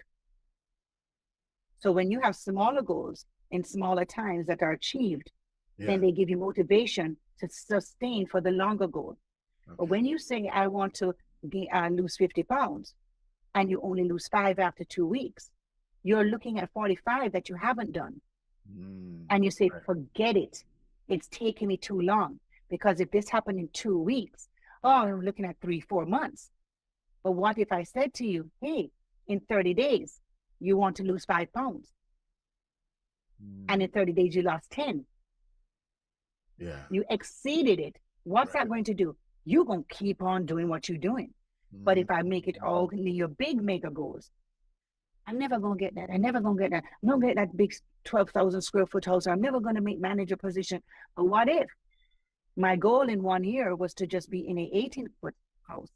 So when you have smaller goals in smaller times that are achieved, then they give you motivation to sustain for the longer goal. Okay. But when you say, I want to lose 50 pounds, and you only lose 5 after 2 weeks, you're looking at 45 that you haven't done. And you say, forget it. It's taking me too long. Because if this happened in 2 weeks, I'm looking at 3-4 months. But what if I said to you, hey, in 30 days, you want to lose 5 pounds. And in 30 days, you lost 10. Yeah. You exceeded it. What's that going to do? You're going to keep on doing what you're doing. But if I make it all in your big mega goals, I'm never going to get that. I'm never going to get that. I'm not going to get that big 12,000 square foot house. I'm never going to make manager position. But what if my goal in 1 year was to just be in a 18-foot house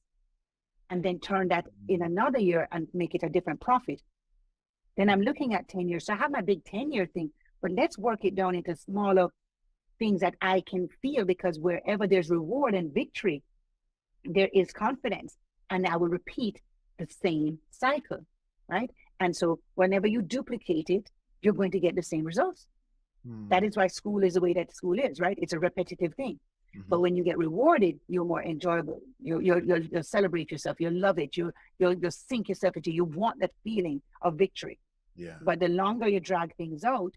and then turn that in another year and make it a different profit? Then I'm looking at 10 years. So I have my big 10-year thing, but let's work it down into smaller things that I can feel, because wherever there's reward and victory, there is confidence. And I will repeat the same cycle, right? And so whenever you duplicate it, you're going to get the same results. That is why school is the way that school is, right? It's a repetitive thing. But when you get rewarded, you're more enjoyable. You'll celebrate yourself. You'll love it. You'll sink yourself into. You want that feeling of victory. Yeah. But the longer you drag things out,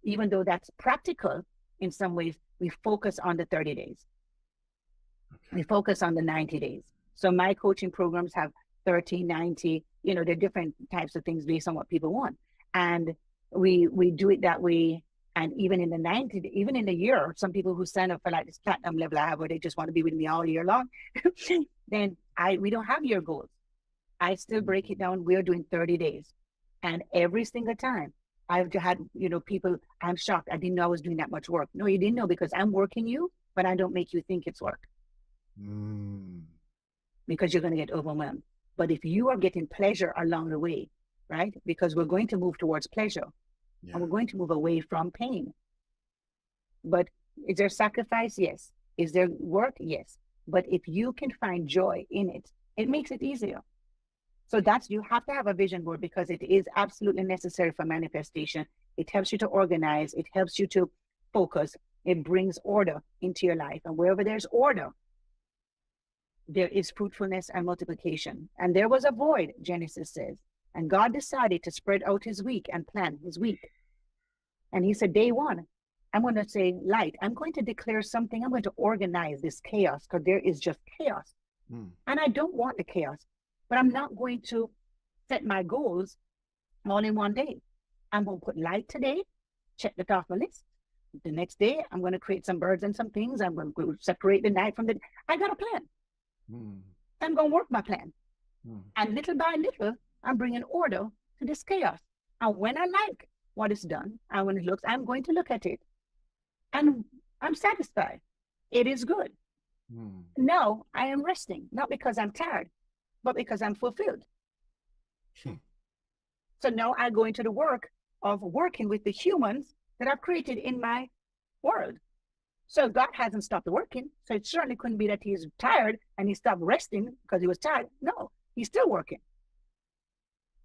even though that's practical in some ways, we focus on the 30 days. Okay. We focus on the 90 days. So my coaching programs have 30, 90, they're different types of things based on what people want. And we do it that way. And even in the 90, even in the year, some people who sign up for like this platinum level I have, where they just want to be with me all year long, then we don't have year goals. I still break it down. We're doing 30 days. And every single time I've had, people, I'm shocked. I didn't know I was doing that much work. No, you didn't know, because I'm working you, but I don't make you think it's work. Because you're going to get overwhelmed. But if you are getting pleasure along the way, right? Because we're going to move towards pleasure. Yeah. And we're going to move away from pain. But is there sacrifice? Yes. Is there work? Yes. But if you can find joy in it, it makes it easier. So you have to have a vision board, because it is absolutely necessary for manifestation. It helps you to organize. It helps you to focus. It brings order into your life. And wherever there's order, there is fruitfulness and multiplication. And there was a void, Genesis says. And God decided to spread out his week and plan his week. And he said, day one, I'm going to say light. I'm going to declare something. I'm going to organize this chaos, because there is just chaos. And I don't want the chaos, but I'm not going to set my goals all in one day. I'm going to put light today, check that off my list. The next day, I'm going to create some birds and some things. I'm going to separate the night from the, I got a plan. I'm going to work my plan. And little by little, I'm bringing order to this chaos. And when I like what is done, and when it looks, I'm going to look at it. And I'm satisfied. It is good. Now I am resting, not because I'm tired, but because I'm fulfilled. So now I go into the work of working with the humans that I've created in my world. So God hasn't stopped working. So it certainly couldn't be that he's tired and he stopped resting because he was tired. No, he's still working.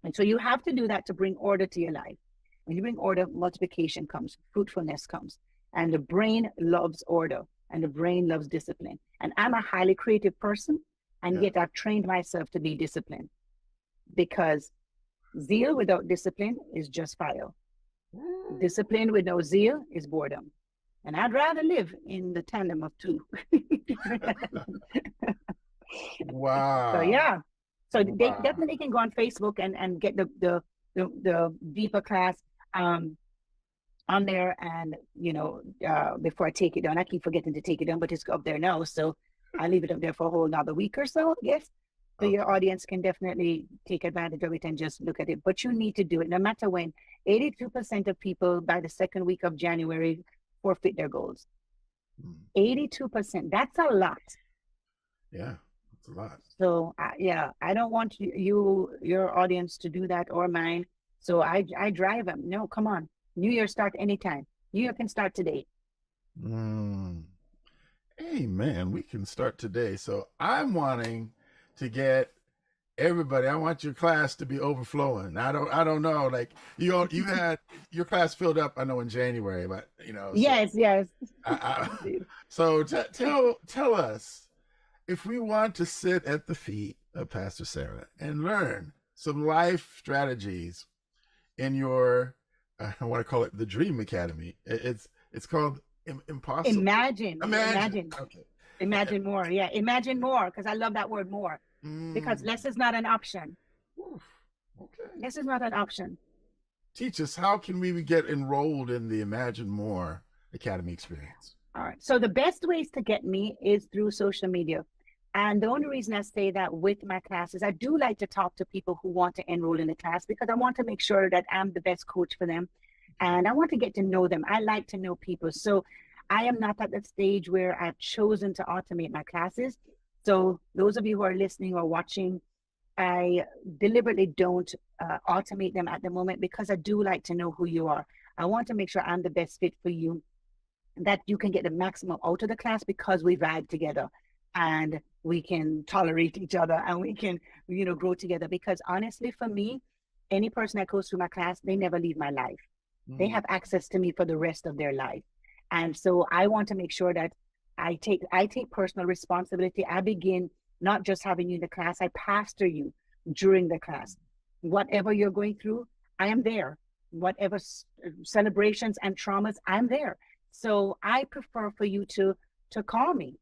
And so you have to do that to bring order to your life. When you bring order, multiplication comes, fruitfulness comes. And the brain loves order, and the brain loves discipline. And I'm a highly creative person, and yet I've trained myself to be disciplined. because zeal without discipline is just fire. Discipline with no zeal is boredom. And I'd rather live in the tandem of two. Wow. So yeah. So they Wow. definitely can go on Facebook and get the deeper class on there. And before I take it down, I keep forgetting to take it down, but it's up there now. So I leave it up there for a whole another week or so, I guess. So your audience can definitely take advantage of it and just look at it. But you need to do it no matter when. 82% of people by the second week of January forfeit their goals. 82%. That's a lot. Yeah, that's a lot. So I don't want your audience to do that or mine. So I drive them. No, come on. New Year start anytime. New Year can start today. Hey man, we can start today. So I'm wanting to get everybody. I want your class to be overflowing. I don't know. Like you had your class filled up. I know in January, but Yes. So tell us, if we want to sit at the feet of Pastor Sara and learn some life strategies in your, I want to call it the Dream Academy. It's called Impossible. Imagine. Okay. Imagine more. Yeah, imagine more, because I love that word more. Because less is not an option. Oof. Okay. Less is not an option. Teach us, how can we get enrolled in the Imagine More Academy experience? All right. So the best ways to get me is through social media. And the only reason I say that with my classes, I do like to talk to people who want to enroll in the class, because I want to make sure that I'm the best coach for them. And I want to get to know them. I like to know people. So I am not at the stage where I've chosen to automate my classes. So those of you who are listening or watching, I deliberately don't automate them at the moment, because I do like to know who you are. I want to make sure I'm the best fit for you, that you can get the maximum out of the class, because we vibe together and we can tolerate each other and we can, grow together. Because honestly, for me, any person that goes through my class, they never leave my life. They have access to me for the rest of their life. And so I want to make sure that I take personal responsibility. I begin not just having you in the class, I pastor you during the class. Whatever you're going through, I am there. Whatever celebrations and traumas, I'm there. So I prefer for you to call me,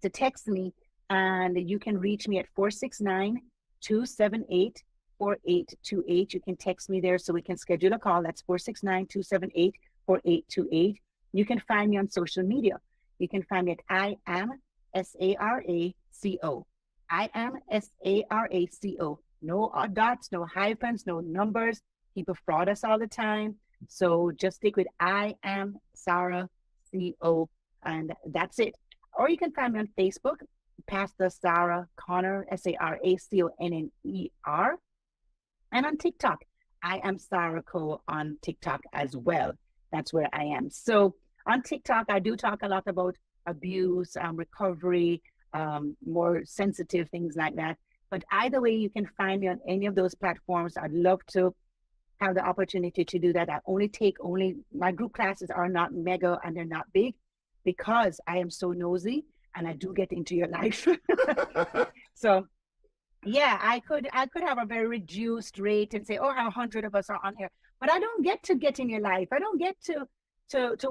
to text me, and you can reach me at 469-278-4828. You can text me there so we can schedule a call. That's 469-278-4828. You can find me on social media. You can find me at I am SARACO. I am SARACO. No dots, no hyphens, no numbers. People fraud us all the time. So just stick with I am Sara CO, and that's it. Or you can find me on Facebook, Pastor Sara Connor, SARACONNER. And on TikTok, I am Sara Co on TikTok as well. That's where I am. So on TikTok, I do talk a lot about abuse, recovery, more sensitive things like that. But either way, you can find me on any of those platforms. I'd love to have the opportunity to do that. I my group classes are not mega and they're not big, because I am so nosy and I do get into your life. So yeah, I could have a very reduced rate and say, oh, 100 of us are on here, but I don't get to get in your life. I don't get to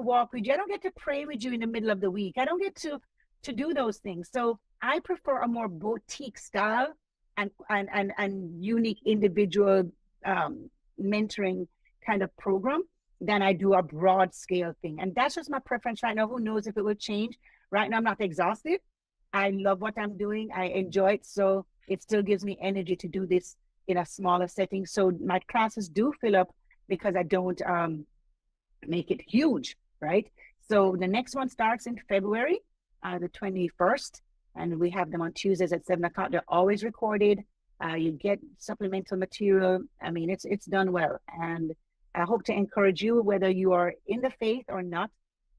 walk with you. I don't get to pray with you in the middle of the week. I don't get to do those things. So I prefer a more boutique style and unique individual mentoring kind of program than I do a broad scale thing. And that's just my preference right now. Who knows if it will change? Right now, I'm not exhausted. I love what I'm doing. I enjoy it. So it still gives me energy to do this in a smaller setting. So my classes do fill up because I don't make it huge, right? So the next one starts in February, the 21st, and we have them on Tuesdays at 7 o'clock. They're always recorded. You get supplemental material. I mean, it's done well. And I hope to encourage you, whether you are in the faith or not,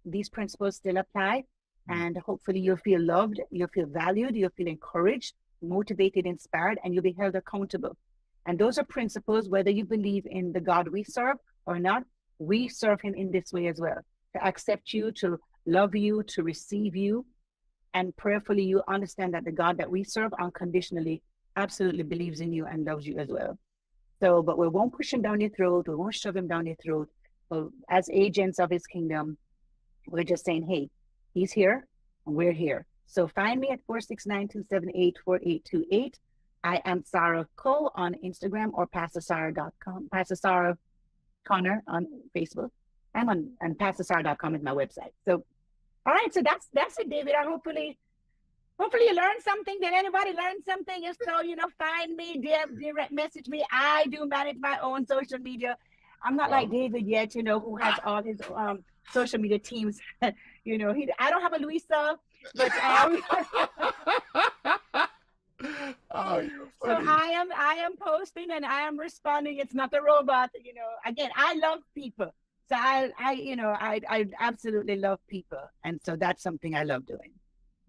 these principles still apply. And hopefully you'll feel loved, you'll feel valued, you'll feel encouraged, motivated, inspired, and you'll be held accountable. And those are principles, whether you believe in the God we serve or not, we serve him in this way as well, to accept you, to love you, to receive you. And prayerfully, you understand that the God that we serve unconditionally absolutely believes in you and loves you as well. So, but we won't push him down your throat. We won't shove him down your throat. But as agents of his kingdom, we're just saying, hey, he's here and we're here. So find me at 469-278-4828. I am Sara Cole on Instagram, or PastorSara.com, Pastor Sara Connor on Facebook. I'm on, and PastorSara.com is my website. So, all right. So that's it, David. I hopefully you learned something. Did anybody learn something? If so, find me, direct message me. I do manage my own social media. I'm not like David yet, who has all his social media teams. I don't have a Louisa, but Oh, you're so funny. I am posting and I am responding. It's not a robot, Again, I love people. So I absolutely love people. And so that's something I love doing.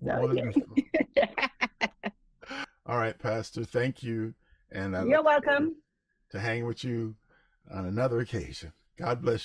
So, Wonderful. All right, Pastor. Thank you. And I you're look forward welcome. to hang with you on another occasion. God bless you.